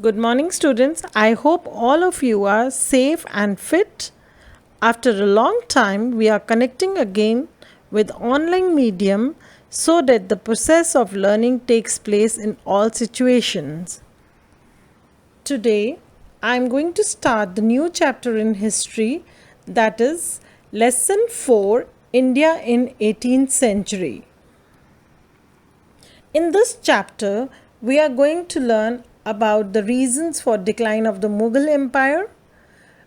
Good morning, students. I hope all of you are safe and fit. After a long time, we are connecting again with online medium so that the process of learning takes place in all situations. Today, I am going to start the new chapter in history, that is lesson 4, India in 18th century. In this chapter, we are going to learn about the reasons for decline of the Mughal Empire,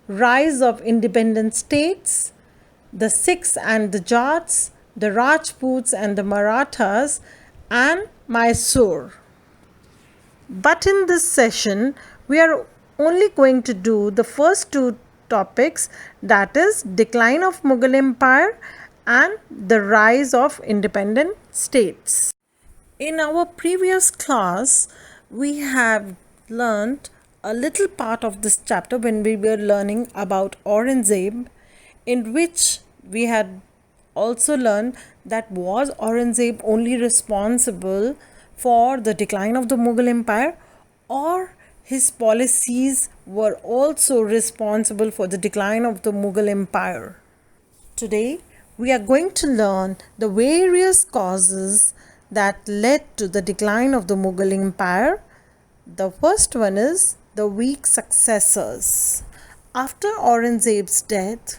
rise of independent states, the Sikhs and the Jats, the Rajputs and the Marathas, and Mysore. But in this session, we are only going to do the first two topics, that is decline of Mughal Empire and the rise of independent states. In our previous class, we have learned a little part of this chapter when we were learning about Aurangzeb, in which we had also learned that was Aurangzeb only responsible for the decline of the Mughal Empire, or his policies were also responsible for the decline of the Mughal Empire. Today, we are going to learn the various causes that led to the decline of the Mughal Empire. The first one is the weak successors. After Aurangzeb's death,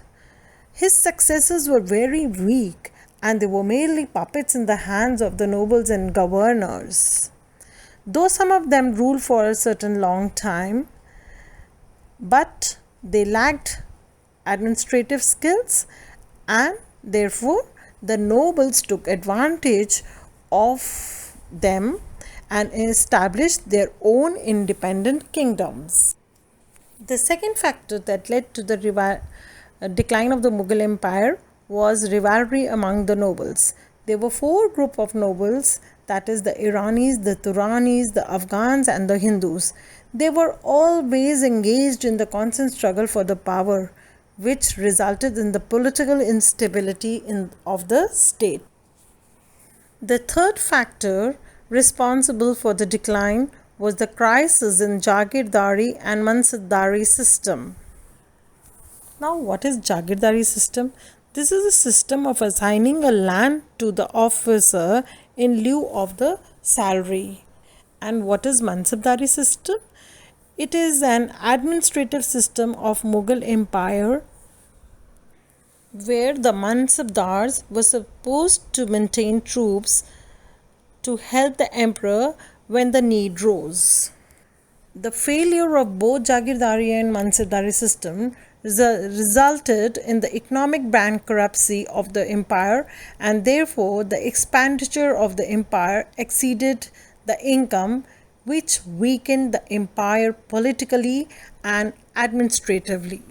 his successors were very weak and they were merely puppets in the hands of the nobles and governors. Though some of them ruled for a certain long time, but they lacked administrative skills, and therefore the nobles took advantage of them and established their own independent kingdoms. The second factor that led to the decline of the Mughal Empire was rivalry among the nobles. There were four groups of nobles, that is the Iranis, the Turanis, the Afghans and the Hindus. They were always engaged in the constant struggle for the power, which resulted in the political instability of the state. The third factor responsible for the decline was the crisis in Jagirdari and Mansabdari system. Now, what is Jagirdari system? This is a system of assigning a land to the officer in lieu of the salary. And what is Mansabdari system? It is an administrative system of Mughal Empire where the Mansabdars were supposed to maintain troops to help the emperor when the need rose. The failure of both Jagirdari and Mansabdari system resulted in the economic bankruptcy of the empire, and therefore the expenditure of the empire exceeded the income, which weakened the empire politically and administratively.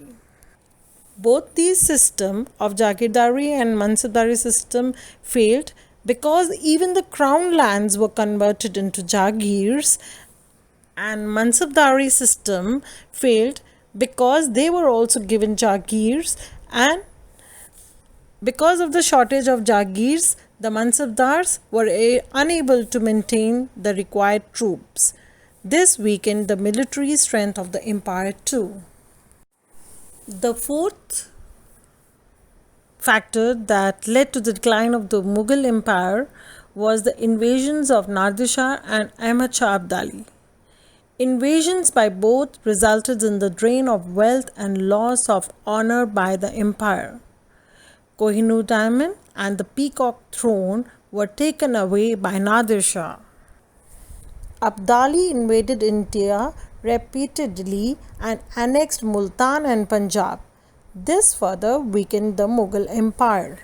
Both these systems of Jagirdari and Mansabdari system failed because even the crown lands were converted into Jagirs, and Mansabdari system failed because they were also given Jagirs, and because of the shortage of Jagirs, the Mansabdars were unable to maintain the required troops. This weakened the military strength of the empire too. The fourth factor that led to the decline of the Mughal Empire was the invasions of Nadir Shah and Ahmad Shah Abdali. Invasions by both resulted in the drain of wealth and loss of honor by the empire. Kohinoor diamond and the peacock throne were taken away by Nadir Shah. Abdali invaded India repeatedly and annexed Multan and Punjab. This further weakened the Mughal Empire.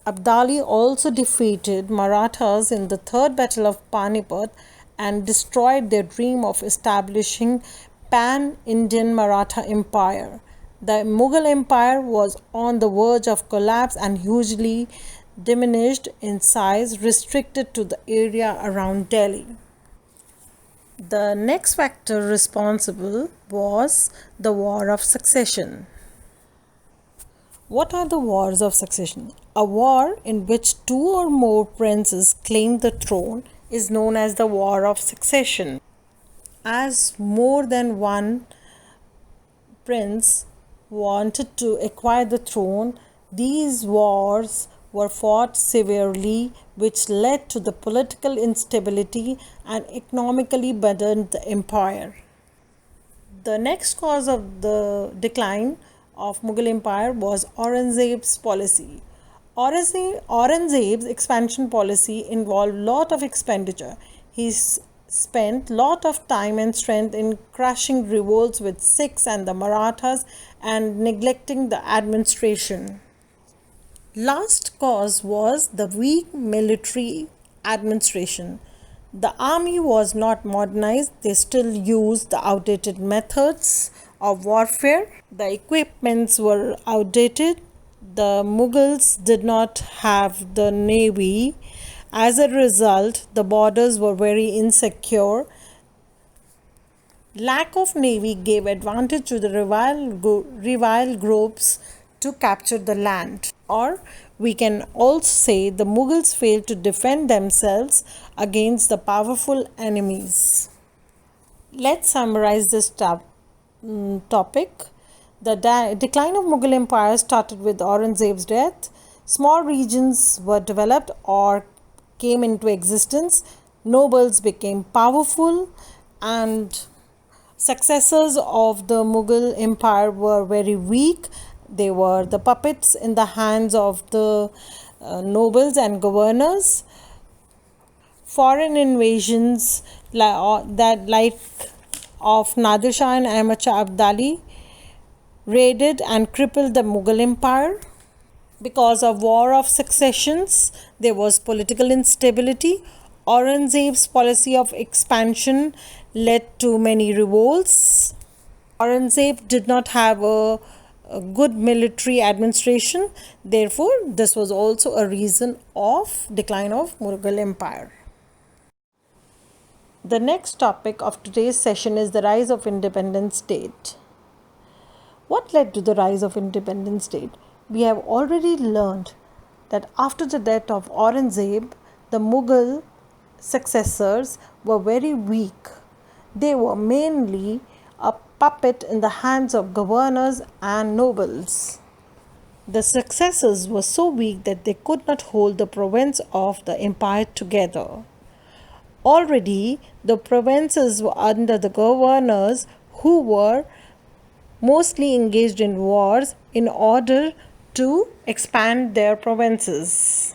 Abdali also defeated Marathas in the Third Battle of Panipat and destroyed their dream of establishing pan-Indian Maratha Empire. The Mughal Empire was on the verge of collapse and hugely diminished in size, restricted to the area around Delhi. The next factor responsible was the War of Succession. What are the wars of succession? A war in which two or more princes claim the throne is known as the War of Succession. as more than one prince wanted to acquire the throne, these wars were fought severely, which led to the political instability and economically burdened the empire. The next cause of the decline of Mughal Empire was Aurangzeb's policy. Aurangzeb's expansion policy involved lot of expenditure. He spent lot of time and strength in crushing revolts with Sikhs and the Marathas and neglecting the administration. Last cause was the weak military administration. The army was not modernized, they still used the outdated methods of warfare. The equipments were outdated. The Mughals did not have the navy. As a result, the borders were very insecure. Lack of navy gave advantage to the rival groups to capture the land. Or we can also say the Mughals failed to defend themselves against the powerful enemies. Let's summarize this topic. The decline of Mughal Empire started with Aurangzeb's death. Small regions were developed or came into existence. Nobles became powerful, and successors of the Mughal Empire were very weak. They were the puppets in the hands of the nobles and governors. Foreign invasions like of Nadir Shah and Ahmad Shah Abdali raided and crippled the Mughal Empire. Because of war of successions, there was political instability. Aurangzeb's policy of expansion led to many revolts. Aurangzeb did not have a good military administration. Therefore, this was also a reason of decline of Mughal Empire. The next topic of today's session is the rise of independent state. What led to the rise of independent state? We have already learned that after the death of Aurangzeb, the Mughal successors were very weak. They were mainly a puppet in the hands of governors and nobles. The successors were so weak that they could not hold the province of the empire together. Already, the provinces were under the governors who were mostly engaged in wars in order to expand their provinces.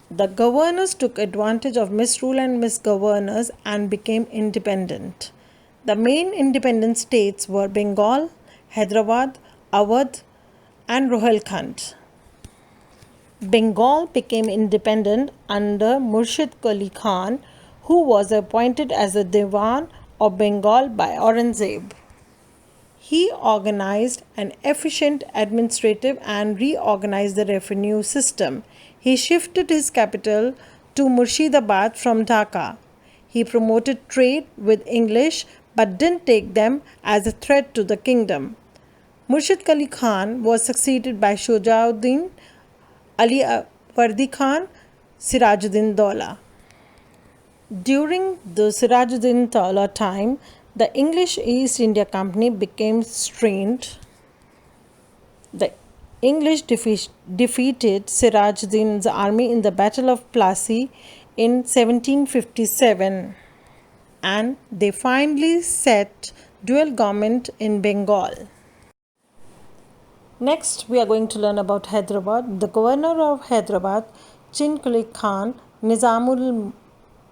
The governors took advantage of misrule and misgovernors and became independent. The main independent states were Bengal, Hyderabad, Awadh, and Rohilkhand. Bengal became independent under Murshid Qali Khan, who was appointed as a Diwan of Bengal by Aurangzeb. He organized an efficient administrative and reorganized the revenue system. He shifted his capital to Murshidabad from Dhaka. He promoted trade with English but didn't take them as a threat to the kingdom. Murshid Qali Khan was succeeded by Shujauddin, Ali Vardi Khan, Sirajuddin Daulah. During the Sirajuddin Daulah time, the English East India Company became strained. The English defeated Sirajuddin's army in the Battle of Plassey in 1757, and they finally set dual government in Bengal. Next, we are going to learn about Hyderabad. The governor of Hyderabad, Chin Quli Khan Nizamul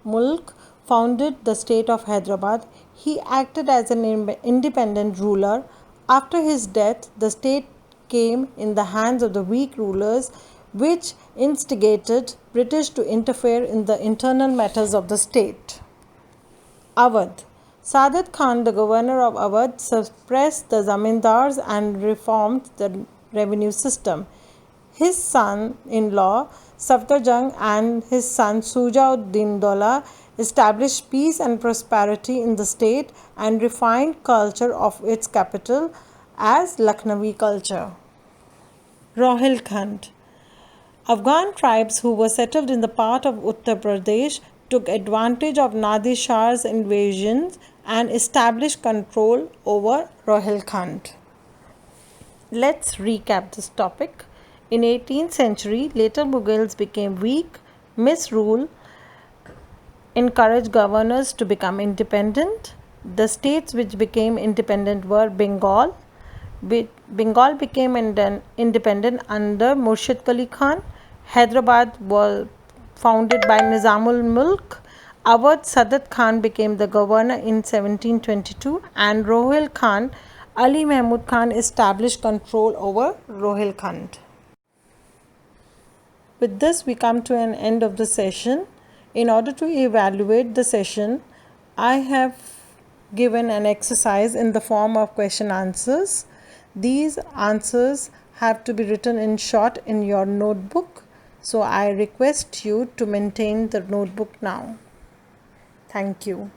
Mulk, founded the state of Hyderabad. He acted as an independent ruler. After his death, the state came in the hands of the weak rulers, which instigated British to interfere in the internal matters of the state. Awadh. Saadat Khan, the governor of Awadh, suppressed the zamindars and reformed the revenue system. His son-in-law, Safdarjung, and his son Shujauddin Daulah established peace and prosperity in the state and refined culture of its capital as Lucknowi culture. Rohilkhand. Afghan tribes who were settled in the part of Uttar Pradesh took advantage of Nadir Shah's invasions and established control over Rohilkhand. Let's recap this topic. In 18th century, later Mughals became weak, misrule, encouraged governors to become independent. The states which became independent were Bengal. Bengal became independent under Murshid Qali Khan. Hyderabad was founded by Nizamul Mulk. Awadh Sadat Khan became the governor in 1722, and Rohilkhand, Ali Mahmud Khan established control over Rohilkhand. With this, we come to an end of the session. In order to evaluate the session, I have given an exercise in the form of question answers. These answers have to be written in short in your notebook. So I request you to maintain the notebook now. Thank you.